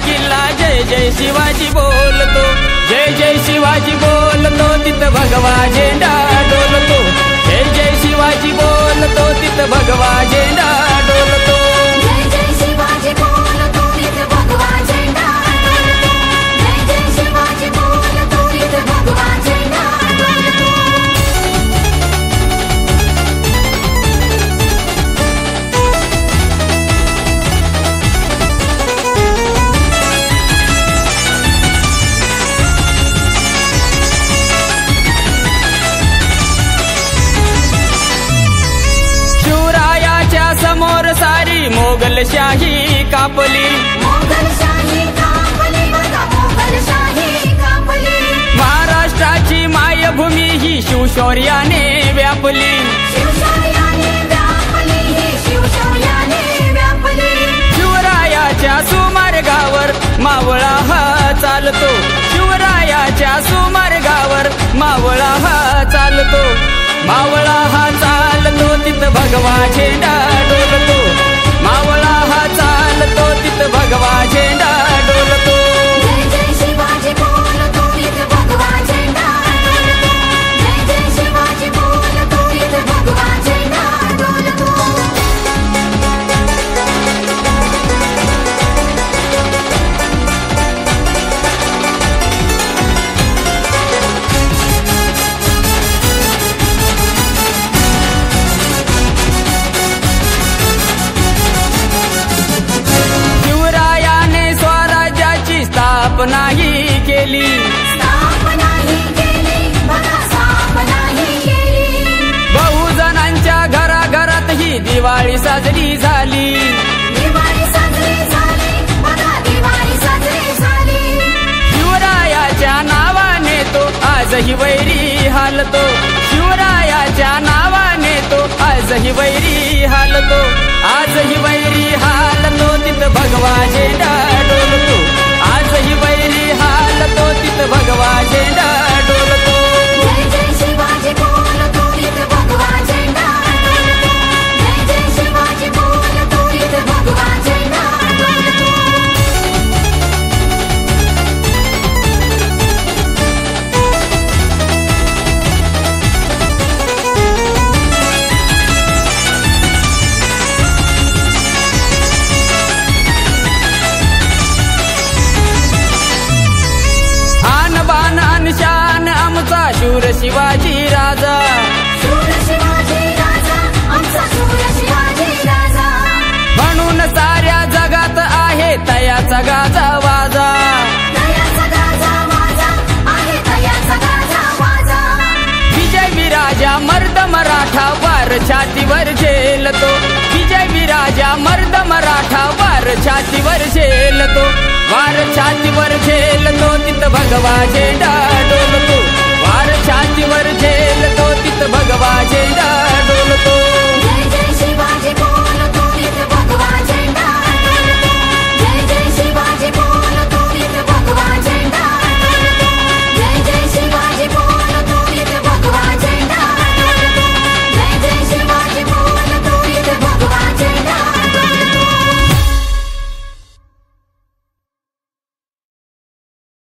किल्ला जय जय शिवाजी बोलतो, जय जय शिवाजी बोलतो, तिथं भगवा झेंडा डोलतो, जय जय शिवाजी बोलतो, तिथं भगवा झेंडा डोलतो, जय जय शिवाजी बोलतो, तिथं भगवा झेंडा डोलतो, जय जय शिवाजी बोलतो, तिथं भगवा झेंडा डोलतो। समोर सारी मोगलशाही कापली, मोगलशाही कापली बघा, मोगलशाही कापली। महाराष्ट्राची मायभूमी ही शिवशौर्याने व्यापली, शिवशौर्याने व्यापली, ही शिवशौर्याने व्यापली। शिवरायाच्या सुमार्गावर मावळा हा चालतो, शिवरायाच्या सुमार्गावर मावळा हा चालतो, मावळा हा चालतो, तिथं भगवा झेंडा डोलतो, मावळा हा चालतो, तिथं भगवा झेंडा डोलतो, जय जय शिवाजी बोलतो, तिथं भगवा झेंडा डोलतो, जय जय शिवाजी बोलतो, तिथं भगवा झेंडा डोलतो। स्थापनाही केली, स्थापनाही केली बघा, स्थापनाही केली। बहुजनांच्या घराघरात ही दिवाळी साजरी झाली, दिवाळी साजरी झाली बघा, दिवाळी साजरी झाली। शिवरायाच्या नावाने तो आजही वैरी हालतो, शिवरायाच्या नावाने तो आजही वैरी हालतो, आजही वैरी हालतो, तिथं भगवा झेंडा डोलतो, आजही वैरी हालतो, तिथं भगवा झेंडा डोलतो, जय जय शिवाजी बोलतो, तिथं भगवा झेंडा डोलतो, जय जय शिवाजी बोलतो, तिथं भगवा झेंडा डोलतो। शान आमचा शूर शिवाजी राजा, शूर शिवाजी राजा, आमचा शूर शिवाजी राजा। म्हणून साऱ्या जगात आहे तयाचा गाजा वाजा, तयाचा गाजा वाजा आहे, तयाचा गाजा वाजा। विजय विराजा मर्द मराठा वार छातीवर झेलतो, विजय विराजा मर्द मराठा वार छातीवर झेलतो, वार छातीवर झेलतो, तिथं भगवा झेंडा डोलतो, वार छातीवर झेलतो, तिथं भगवा झेंडा डोलतो।